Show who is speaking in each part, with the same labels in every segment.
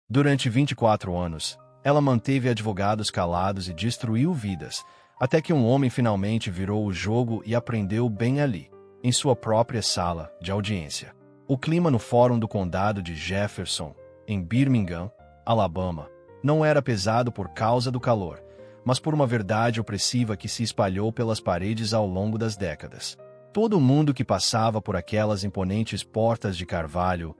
Speaker 1: Durante 24 anos, ela manteve advogados calados e destruiu vidas, até que um homem finalmente virou o jogo e aprendeu bem ali, em sua própria sala de audiência. O clima no Fórum do Condado de Jefferson, em Birmingham, Alabama, não era pesado por causa do calor, mas por uma verdade opressiva que se espalhou pelas paredes ao longo das décadas. Todo mundo que passava por aquelas imponentes portas de carvalho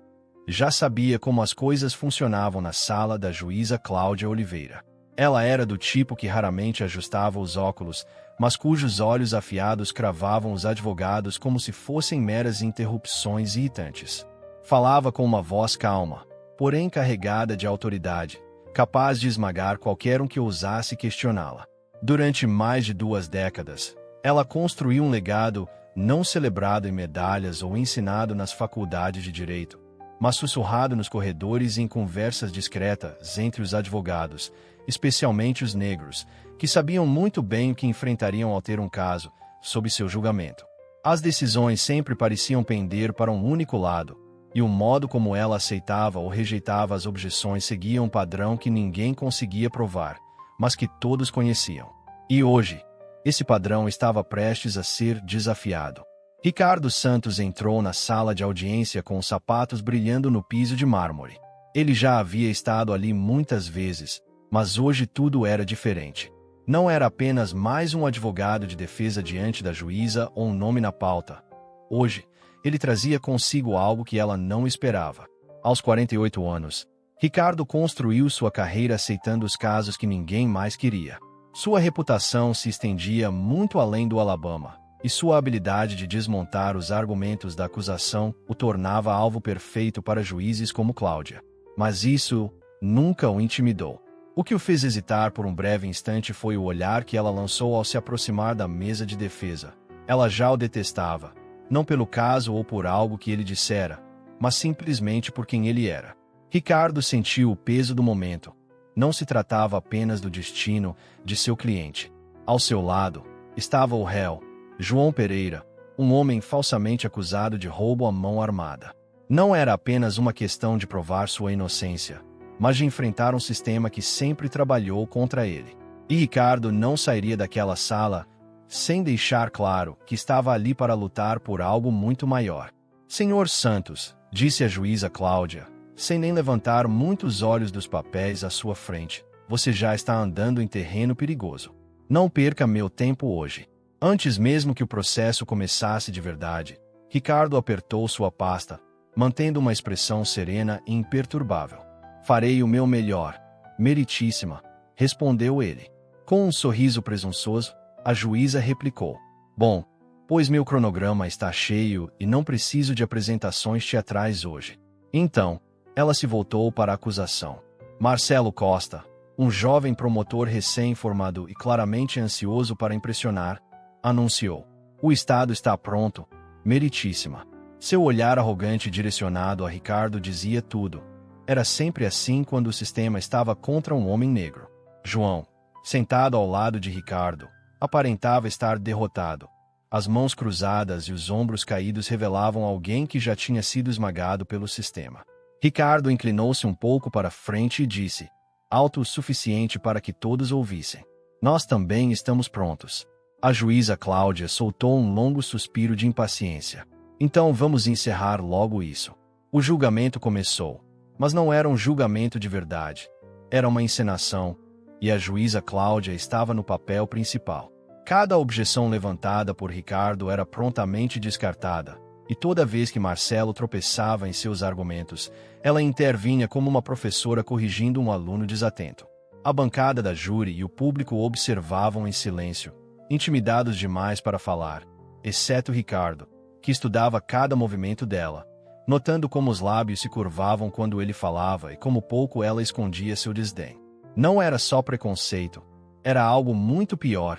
Speaker 1: já sabia como as coisas funcionavam na sala da juíza Cláudia Oliveira. Ela era do tipo que raramente ajustava os óculos, mas cujos olhos afiados cravavam os advogados como se fossem meras interrupções irritantes. Falava com uma voz calma, porém carregada de autoridade, capaz de esmagar qualquer um que ousasse questioná-la. Durante mais de 2 décadas, ela construiu um legado não celebrado em medalhas ou ensinado nas faculdades de direito, mas sussurrado nos corredores e em conversas discretas entre os advogados, especialmente os negros, que sabiam muito bem o que enfrentariam ao ter um caso sob seu julgamento. As decisões sempre pareciam pender para um único lado, e o modo como ela aceitava ou rejeitava as objeções seguia um padrão que ninguém conseguia provar, mas que todos conheciam. E hoje, esse padrão estava prestes a ser desafiado. Ricardo Santos entrou na sala de audiência com os sapatos brilhando no piso de mármore. Ele já havia estado ali muitas vezes, mas hoje tudo era diferente. Não era apenas mais um advogado de defesa diante da juíza ou um nome na pauta. Hoje, ele trazia consigo algo que ela não esperava. Aos 48 anos, Ricardo construiu sua carreira aceitando os casos que ninguém mais queria. Sua reputação se estendia muito além do Alabama, e sua habilidade de desmontar os argumentos da acusação o tornava alvo perfeito para juízes como Cláudia. Mas isso nunca o intimidou. O que o fez hesitar por um breve instante foi o olhar que ela lançou ao se aproximar da mesa de defesa. Ela já o detestava, não pelo caso ou por algo que ele dissera, mas simplesmente por quem ele era. Ricardo sentiu o peso do momento. Não se tratava apenas do destino de seu cliente. Ao seu lado estava o réu, João Pereira, um homem falsamente acusado de roubo à mão armada. Não era apenas uma questão de provar sua inocência, mas de enfrentar um sistema que sempre trabalhou contra ele. E Ricardo não sairia daquela sala sem deixar claro que estava ali para lutar por algo muito maior. Senhor Santos, disse a juíza Cláudia, sem nem levantar muitos olhos dos papéis à sua frente, você já está andando em terreno perigoso. Não perca meu tempo hoje. Antes mesmo que o processo começasse de verdade, Ricardo apertou sua pasta, mantendo uma expressão serena e imperturbável. Farei o meu melhor, meritíssima, respondeu ele. Com um sorriso presunçoso, a juíza replicou. Bom, pois meu cronograma está cheio e não preciso de apresentações teatrais hoje. Então, ela se voltou para a acusação. Marcelo Costa, um jovem promotor recém-formado e claramente ansioso para impressionar, anunciou. O Estado está pronto, meritíssima. Seu olhar arrogante direcionado a Ricardo dizia tudo. Era sempre assim quando o sistema estava contra um homem negro. João, sentado ao lado de Ricardo, aparentava estar derrotado. As mãos cruzadas e os ombros caídos revelavam alguém que já tinha sido esmagado pelo sistema. Ricardo inclinou-se um pouco para frente e disse, alto o suficiente para que todos ouvissem. Nós também estamos prontos. A juíza Cláudia soltou um longo suspiro de impaciência. Então vamos encerrar logo isso. O julgamento começou, mas não era um julgamento de verdade. Era uma encenação, e a juíza Cláudia estava no papel principal. Cada objeção levantada por Ricardo era prontamente descartada, e toda vez que Marcelo tropeçava em seus argumentos, ela intervinha como uma professora corrigindo um aluno desatento. A bancada da júri e o público observavam em silêncio, intimidados demais para falar, exceto Ricardo, que estudava cada movimento dela, notando como os lábios se curvavam quando ele falava e como pouco ela escondia seu desdém. Não era só preconceito, era algo muito pior,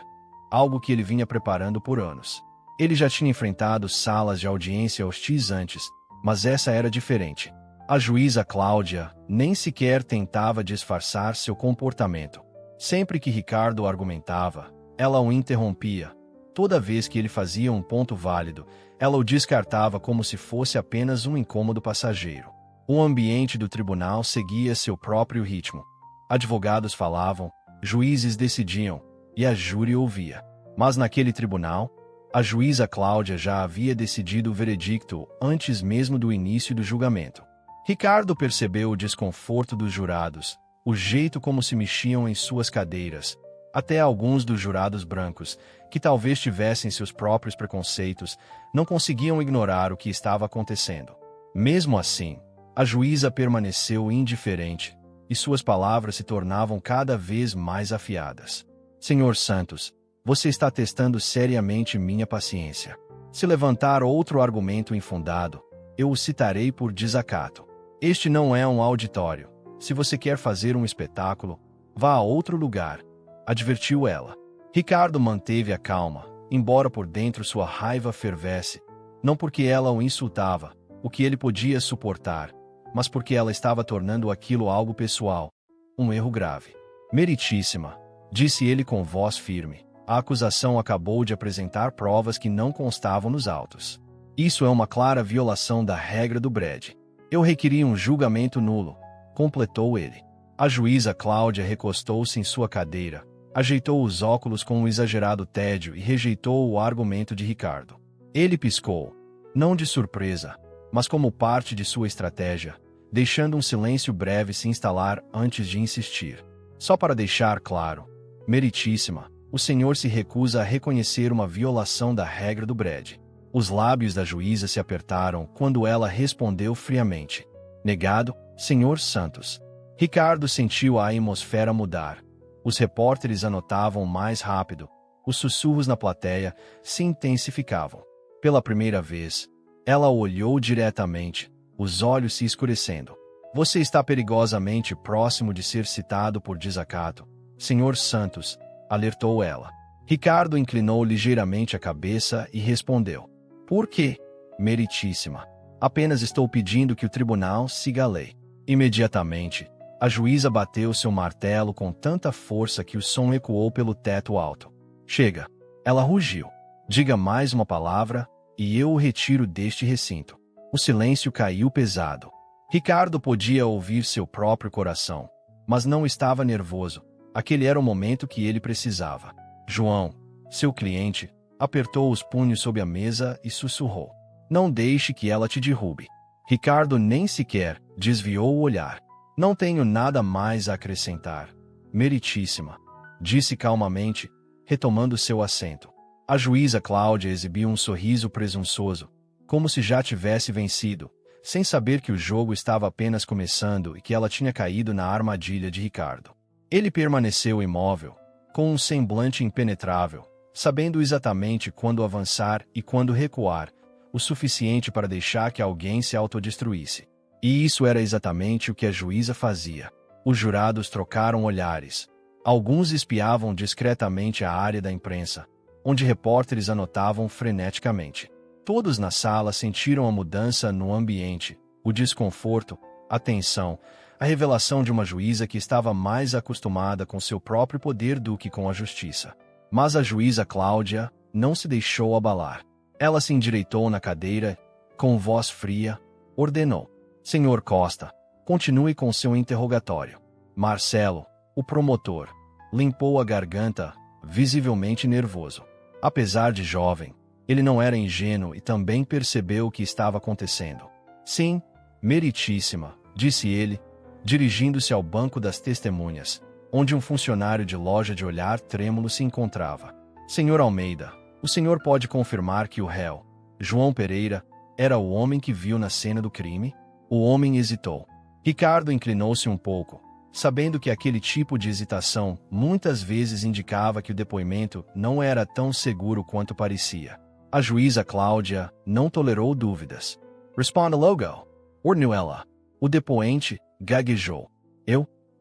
Speaker 1: algo que ele vinha preparando por anos. Ele já tinha enfrentado salas de audiência hostis antes, mas essa era diferente. A juíza Cláudia nem sequer tentava disfarçar seu comportamento. Sempre que Ricardo argumentava, ela o interrompia. Toda vez que ele fazia um ponto válido, ela o descartava como se fosse apenas um incômodo passageiro. O ambiente do tribunal seguia seu próprio ritmo. Advogados falavam, juízes decidiam, e a júri ouvia. Mas naquele tribunal, a juíza Cláudia já havia decidido o veredicto antes mesmo do início do julgamento. Ricardo percebeu o desconforto dos jurados, o jeito como se mexiam em suas cadeiras. Até alguns dos jurados brancos, que talvez tivessem seus próprios preconceitos, não conseguiam ignorar o que estava acontecendo. Mesmo assim, a juíza permaneceu indiferente, e suas palavras se tornavam cada vez mais afiadas. Senhor Santos, você está testando seriamente minha paciência. Se levantar outro argumento infundado, eu o citarei por desacato. Este não é um auditório. Se você quer fazer um espetáculo, vá a outro lugar, advertiu ela. Ricardo manteve a calma, embora por dentro sua raiva fervesse, não porque ela o insultava, o que ele podia suportar, mas porque ela estava tornando aquilo algo pessoal, um erro grave. Meritíssima, disse ele com voz firme, a acusação acabou de apresentar provas que não constavam nos autos. Isso é uma clara violação da regra do Brede. Eu requeri um julgamento nulo, completou ele. A juíza Cláudia recostou-se em sua cadeira, ajeitou os óculos com um exagerado tédio e rejeitou o argumento de Ricardo. Ele piscou, não de surpresa, mas como parte de sua estratégia, deixando um silêncio breve se instalar antes de insistir. Só para deixar claro, meritíssima, o senhor se recusa a reconhecer uma violação da regra do Brede. Os lábios da juíza se apertaram quando ela respondeu friamente. Negado, senhor Santos. Ricardo sentiu a atmosfera mudar. Os repórteres anotavam mais rápido. Os sussurros na plateia se intensificavam. Pela primeira vez, ela o olhou diretamente, os olhos se escurecendo. Você está perigosamente próximo de ser citado por desacato, senhor Santos, alertou ela. Ricardo inclinou ligeiramente a cabeça e respondeu. Por quê? Meritíssima. Apenas estou pedindo que o tribunal siga a lei. Imediatamente, a juíza bateu seu martelo com tanta força que o som ecoou pelo teto alto. Chega! Ela rugiu. Diga mais uma palavra, e eu o retiro deste recinto. O silêncio caiu pesado. Ricardo podia ouvir seu próprio coração, mas não estava nervoso. Aquele era o momento que ele precisava. João, seu cliente, apertou os punhos sob a mesa e sussurrou. Não deixe que ela te derrube. Ricardo nem sequer desviou o olhar. Não tenho nada mais a acrescentar. Meritíssima, disse calmamente, retomando seu assento. A juíza Cláudia exibiu um sorriso presunçoso, como se já tivesse vencido, sem saber que o jogo estava apenas começando e que ela tinha caído na armadilha de Ricardo. Ele permaneceu imóvel, com um semblante impenetrável, sabendo exatamente quando avançar e quando recuar, o suficiente para deixar que alguém se autodestruísse. E isso era exatamente o que a juíza fazia. Os jurados trocaram olhares. Alguns espiavam discretamente a área da imprensa, onde repórteres anotavam freneticamente. Todos na sala sentiram a mudança no ambiente, o desconforto, a tensão, a revelação de uma juíza que estava mais acostumada com seu próprio poder do que com a justiça. Mas a juíza Cláudia não se deixou abalar. Ela se endireitou na cadeira, com voz fria, ordenou. Senhor Costa, continue com seu interrogatório. Marcelo, o promotor, limpou a garganta, visivelmente nervoso. Apesar de jovem, ele não era ingênuo e também percebeu o que estava acontecendo. Sim, meritíssima, disse ele, dirigindo-se ao banco das testemunhas, onde um funcionário de loja de olhar trêmulo se encontrava. Senhor Almeida, o senhor pode confirmar que o réu, João Pereira, era o homem que viu na cena do crime? O homem hesitou. Ricardo inclinou-se um pouco, sabendo que aquele tipo de hesitação muitas vezes indicava que o depoimento não era tão seguro quanto parecia. A juíza Cláudia não tolerou dúvidas. Responda logo, ordenou ela. O depoente gaguejou.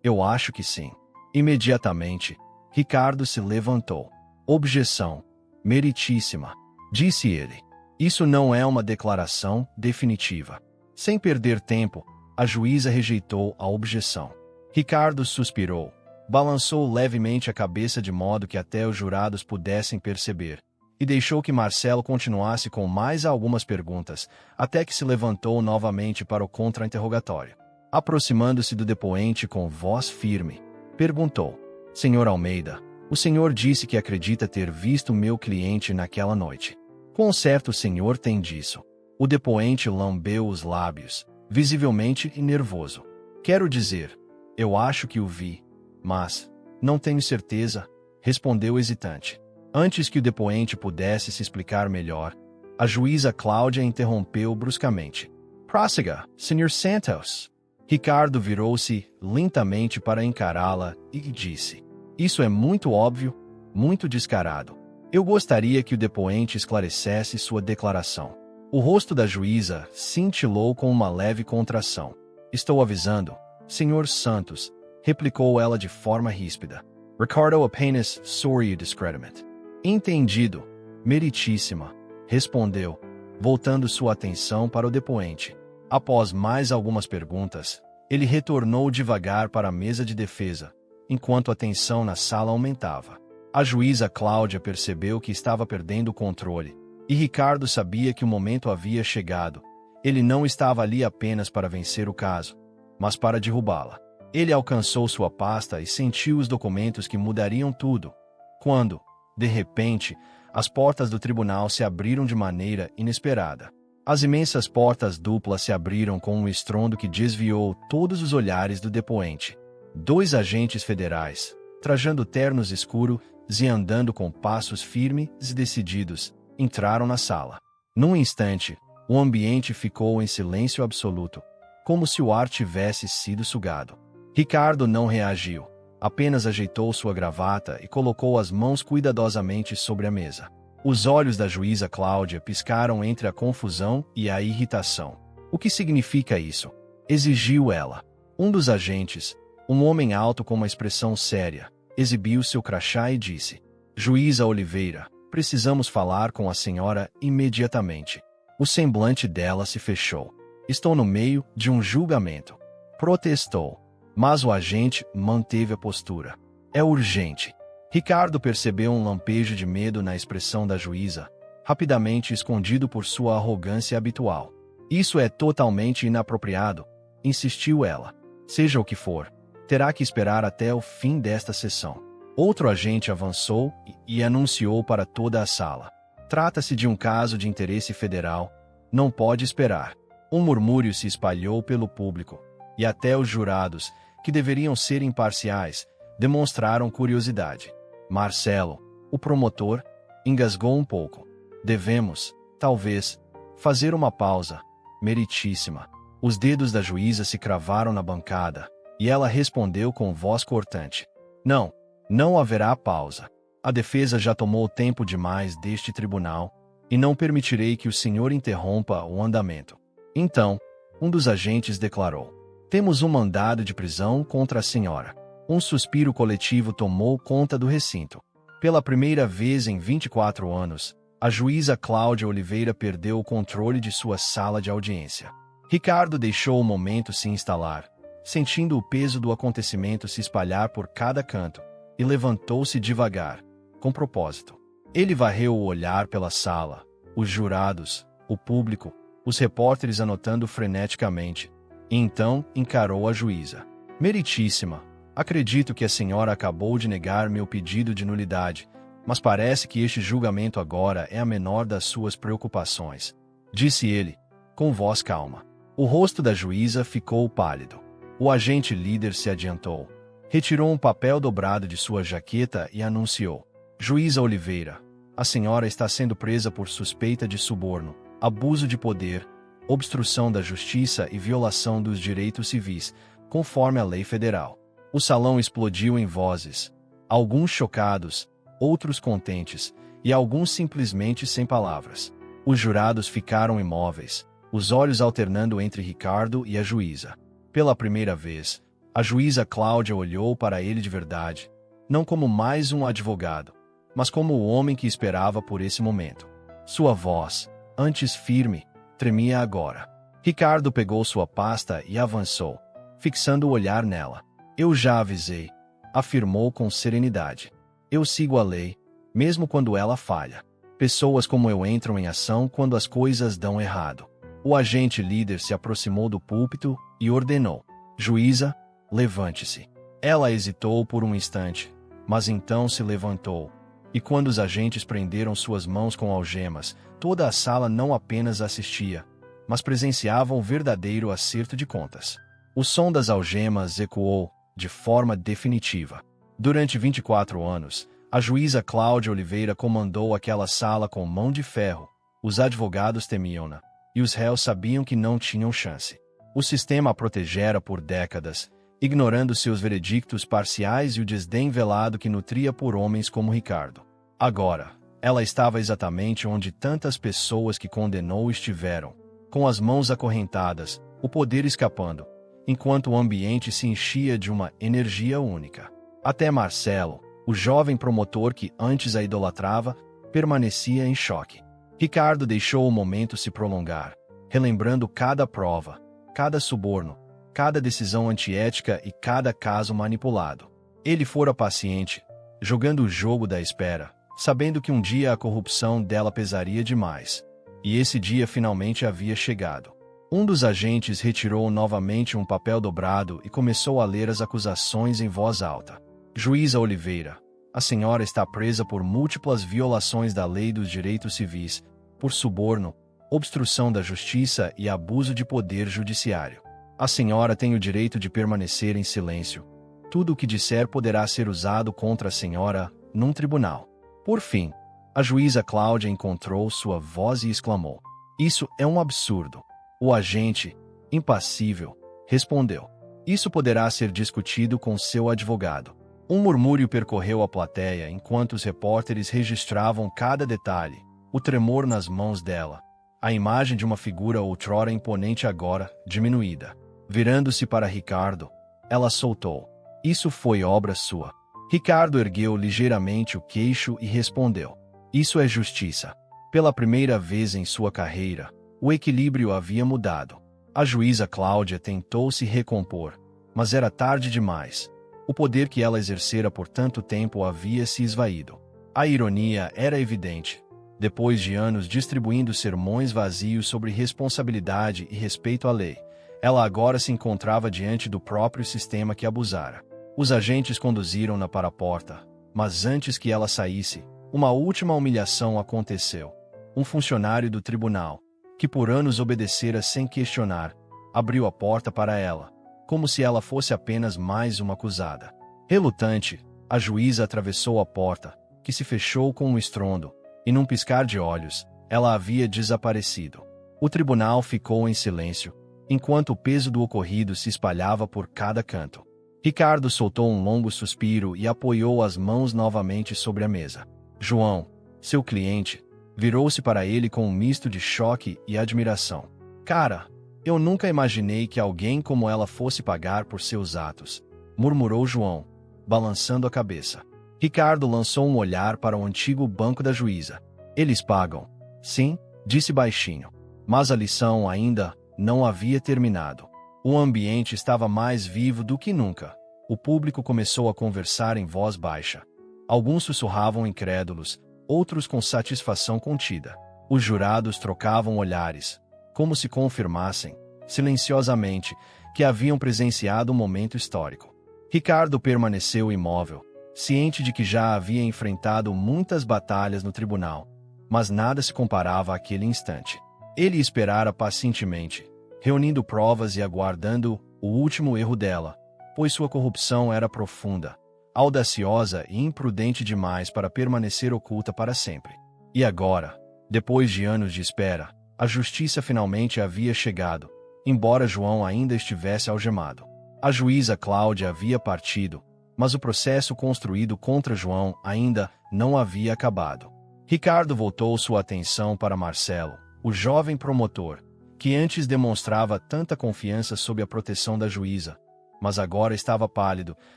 Speaker 1: Eu acho que sim. Imediatamente, Ricardo se levantou. Objeção. Meritíssima, disse ele. Isso não é uma declaração definitiva. Sem perder tempo, a juíza rejeitou a objeção. Ricardo suspirou, balançou levemente a cabeça de modo que até os jurados pudessem perceber, e deixou que Marcelo continuasse com mais algumas perguntas, até que se levantou novamente para o contra-interrogatório. Aproximando-se do depoente com voz firme, perguntou: Senhor Almeida, o senhor disse que acredita ter visto meu cliente naquela noite. Quão certo o senhor tem disso? O depoente lambeu os lábios, visivelmente nervoso. Quero dizer, eu acho que o vi, mas não tenho certeza, respondeu hesitante. Antes que o depoente pudesse se explicar melhor, a juíza Cláudia interrompeu bruscamente. Prossiga, Sr. Santos. Ricardo virou-se lentamente para encará-la e disse: Isso é muito óbvio, muito descarado. Eu gostaria que o depoente esclarecesse sua declaração. O rosto da juíza cintilou com uma leve contração. Estou avisando, Sr. Santos, replicou ela de forma ríspida. Ricardo apenas sorriu discretamente. Entendido, meritíssima, respondeu, voltando sua atenção para o depoente. Após mais algumas perguntas, ele retornou devagar para a mesa de defesa, enquanto a tensão na sala aumentava. A juíza Cláudia percebeu que estava perdendo o controle, e Ricardo sabia que o momento havia chegado. Ele não estava ali apenas para vencer o caso, mas para derrubá-la. Ele alcançou sua pasta e sentiu os documentos que mudariam tudo, quando, de repente, as portas do tribunal se abriram de maneira inesperada. As imensas portas duplas se abriram com um estrondo que desviou todos os olhares do depoente. 2 agentes federais, trajando ternos escuros e andando com passos firmes e decididos, entraram na sala. Num instante, o ambiente ficou em silêncio absoluto, como se o ar tivesse sido sugado. Ricardo não reagiu, apenas ajeitou sua gravata e colocou as mãos cuidadosamente sobre a mesa. Os olhos da juíza Cláudia piscaram entre a confusão e a irritação. O que significa isso? Exigiu ela. Um dos agentes, um homem alto com uma expressão séria, exibiu seu crachá e disse: Juíza Oliveira, precisamos falar com a senhora imediatamente. O semblante dela se fechou. Estou no meio de um julgamento. Protestou. Mas o agente manteve a postura. É urgente. Ricardo percebeu um lampejo de medo na expressão da juíza, rapidamente escondido por sua arrogância habitual. Isso é totalmente inapropriado, insistiu ela. Seja o que for, terá que esperar até o fim desta sessão. Outro agente avançou e anunciou para toda a sala. Trata-se de um caso de interesse federal. Não pode esperar. Um murmúrio se espalhou pelo público, e até os jurados, que deveriam ser imparciais, demonstraram curiosidade. Marcelo, o promotor, engasgou um pouco. Devemos, talvez, fazer uma pausa. Meritíssima. Os dedos da juíza se cravaram na bancada, e ela respondeu com voz cortante. Não, não haverá pausa. A defesa já tomou tempo demais deste tribunal, e não permitirei que o senhor interrompa o andamento. Então, um dos agentes declarou: Temos um mandado de prisão contra a senhora. Um suspiro coletivo tomou conta do recinto. Pela primeira vez em 24 anos, a juíza Cláudia Oliveira perdeu o controle de sua sala de audiência. Ricardo deixou o momento se instalar, sentindo o peso do acontecimento se espalhar por cada canto, e levantou-se devagar, com propósito. Ele varreu o olhar pela sala, os jurados, o público, os repórteres anotando freneticamente, e então encarou a juíza. Meritíssima, acredito que a senhora acabou de negar meu pedido de nulidade, mas parece que este julgamento agora é a menor das suas preocupações, disse ele, com voz calma. O rosto da juíza ficou pálido. O agente líder se adiantou, retirou um papel dobrado de sua jaqueta e anunciou: Juíza Oliveira, a senhora está sendo presa por suspeita de suborno, abuso de poder, obstrução da justiça e violação dos direitos civis, conforme a lei federal. O salão explodiu em vozes, alguns chocados, outros contentes, e alguns simplesmente sem palavras. Os jurados ficaram imóveis, os olhos alternando entre Ricardo e a juíza. Pela primeira vez, a juíza Cláudia olhou para ele de verdade, não como mais um advogado, mas como o homem que esperava por esse momento. Sua voz, antes firme, tremia agora. Ricardo pegou sua pasta e avançou, fixando o olhar nela. Eu já avisei, afirmou com serenidade. Eu sigo a lei, mesmo quando ela falha. Pessoas como eu entram em ação quando as coisas dão errado. O agente líder se aproximou do púlpito e ordenou: Juíza, levante-se. Ela hesitou por um instante, mas então se levantou. E quando os agentes prenderam suas mãos com algemas, toda a sala não apenas assistia, mas presenciava um verdadeiro acerto de contas. O som das algemas ecoou de forma definitiva. Durante 24 anos, a juíza Cláudia Oliveira comandou aquela sala com mão de ferro. Os advogados temiam-na, e os réus sabiam que não tinham chance. O sistema a protegera por décadas, ignorando seus veredictos parciais e o desdém velado que nutria por homens como Ricardo. Agora, ela estava exatamente onde tantas pessoas que condenou estiveram, com as mãos acorrentadas, o poder escapando, enquanto o ambiente se enchia de uma energia única. Até Marcelo, o jovem promotor que antes a idolatrava, permanecia em choque. Ricardo deixou o momento se prolongar, relembrando cada prova, cada suborno, cada decisão antiética e cada caso manipulado. Ele fora paciente, jogando o jogo da espera, sabendo que um dia a corrupção dela pesaria demais. E esse dia finalmente havia chegado. Um dos agentes retirou novamente um papel dobrado e começou a ler as acusações em voz alta. Juíza Oliveira, a senhora está presa por múltiplas violações da lei dos direitos civis, por suborno, obstrução da justiça e abuso de poder judiciário. A senhora tem o direito de permanecer em silêncio. Tudo o que disser poderá ser usado contra a senhora num tribunal. Por fim, a juíza Cláudia encontrou sua voz e exclamou: Isso é um absurdo. O agente, impassível, respondeu: Isso poderá ser discutido com seu advogado. Um murmúrio percorreu a plateia enquanto os repórteres registravam cada detalhe, o tremor nas mãos dela, a imagem de uma figura outrora imponente agora diminuída. Virando-se para Ricardo, ela soltou: Isso foi obra sua. Ricardo ergueu ligeiramente o queixo e respondeu: Isso é justiça. Pela primeira vez em sua carreira, o equilíbrio havia mudado. A juíza Cláudia tentou se recompor, mas era tarde demais. O poder que ela exercera por tanto tempo havia se esvaído. A ironia era evidente. Depois de anos distribuindo sermões vazios sobre responsabilidade e respeito à lei, ela agora se encontrava diante do próprio sistema que abusara. Os agentes conduziram-na para a porta, mas antes que ela saísse, uma última humilhação aconteceu. Um funcionário do tribunal, que por anos obedecera sem questionar, abriu a porta para ela, como se ela fosse apenas mais uma acusada. Relutante, a juíza atravessou a porta, que se fechou com um estrondo, e num piscar de olhos, ela havia desaparecido. O tribunal ficou em silêncio, enquanto o peso do ocorrido se espalhava por cada canto. Ricardo soltou um longo suspiro e apoiou as mãos novamente sobre a mesa. João, seu cliente, virou-se para ele com um misto de choque e admiração. Cara, eu nunca imaginei que alguém como ela fosse pagar por seus atos, murmurou João, balançando a cabeça. Ricardo lançou um olhar para o antigo banco da juíza. Eles pagam. Sim, disse baixinho. Mas a lição ainda não havia terminado. O ambiente estava mais vivo do que nunca. O público começou a conversar em voz baixa. Alguns sussurravam incrédulos, outros com satisfação contida. Os jurados trocavam olhares, como se confirmassem, silenciosamente, que haviam presenciado um momento histórico. Ricardo permaneceu imóvel, ciente de que já havia enfrentado muitas batalhas no tribunal, mas nada se comparava àquele instante. Ele esperara pacientemente, reunindo provas e aguardando o último erro dela, pois sua corrupção era profunda, audaciosa e imprudente demais para permanecer oculta para sempre. E agora, depois de anos de espera, a justiça finalmente havia chegado, embora João ainda estivesse algemado. A juíza Cláudia havia partido, mas o processo construído contra João ainda não havia acabado. Ricardo voltou sua atenção para Marcelo, o jovem promotor, que antes demonstrava tanta confiança sob a proteção da juíza, mas agora estava pálido,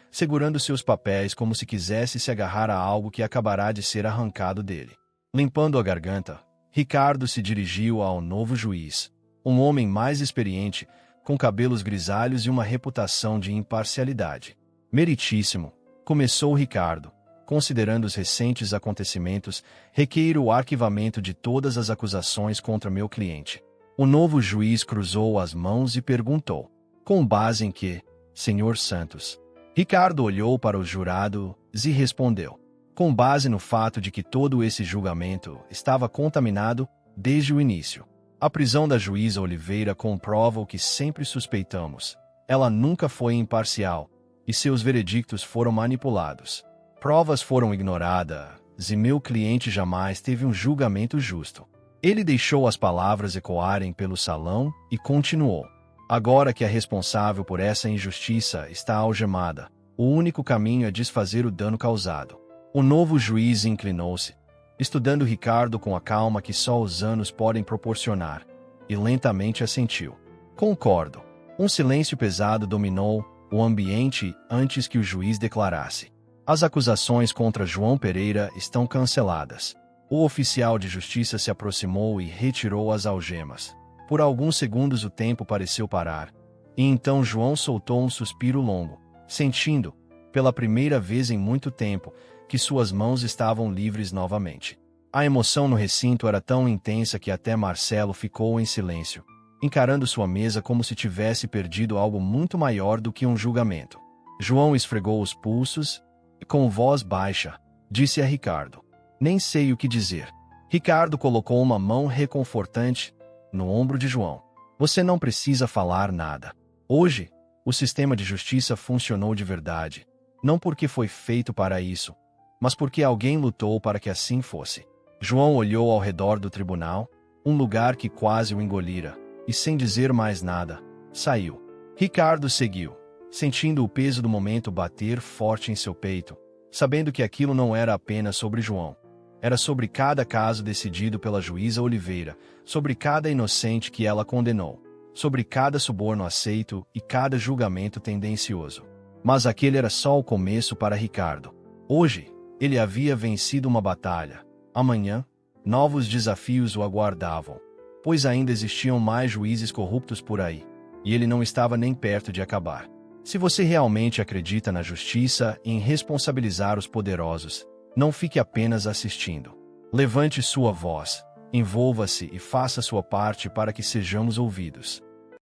Speaker 1: segurando seus papéis como se quisesse se agarrar a algo que acabará de ser arrancado dele. Limpando a garganta, Ricardo se dirigiu ao novo juiz, um homem mais experiente, com cabelos grisalhos e uma reputação de imparcialidade. Meritíssimo, começou Ricardo, considerando os recentes acontecimentos, requeiro o arquivamento de todas as acusações contra meu cliente. O novo juiz cruzou as mãos e perguntou: com base em que, Senhor Santos? Ricardo olhou para o jurado e respondeu: com base no fato de que todo esse julgamento estava contaminado desde o início. A prisão da juíza Oliveira comprova o que sempre suspeitamos. Ela nunca foi imparcial, e seus veredictos foram manipulados. Provas foram ignoradas, e meu cliente jamais teve um julgamento justo. Ele deixou as palavras ecoarem pelo salão e continuou: agora que a responsável por essa injustiça está algemada, o único caminho é desfazer o dano causado. O novo juiz inclinou-se, estudando Ricardo com a calma que só os anos podem proporcionar, e lentamente assentiu: concordo. Um silêncio pesado dominou o ambiente antes que o juiz declarasse: as acusações contra João Pereira estão canceladas. O oficial de justiça se aproximou e retirou as algemas. Por alguns segundos o tempo pareceu parar, e então João soltou um suspiro longo, sentindo, pela primeira vez em muito tempo, que suas mãos estavam livres novamente. A emoção no recinto era tão intensa que até Marcelo ficou em silêncio, encarando sua mesa como se tivesse perdido algo muito maior do que um julgamento. João esfregou os pulsos e, com voz baixa, disse a Ricardo: nem sei o que dizer. Ricardo colocou uma mão reconfortante no ombro de João. Você não precisa falar nada. Hoje, o sistema de justiça funcionou de verdade, não porque foi feito para isso, mas porque alguém lutou para que assim fosse. João olhou ao redor do tribunal, um lugar que quase o engolira, e sem dizer mais nada, saiu. Ricardo seguiu, sentindo o peso do momento bater forte em seu peito, sabendo que aquilo não era apenas sobre João. Era sobre cada caso decidido pela juíza Oliveira, sobre cada inocente que ela condenou, sobre cada suborno aceito e cada julgamento tendencioso. Mas aquele era só o começo para Ricardo. Hoje, ele havia vencido uma batalha. Amanhã, novos desafios o aguardavam, pois ainda existiam mais juízes corruptos por aí, e ele não estava nem perto de acabar. Se você realmente acredita na justiça e em responsabilizar os poderosos, não fique apenas assistindo. Levante sua voz, envolva-se e faça sua parte para que sejamos ouvidos.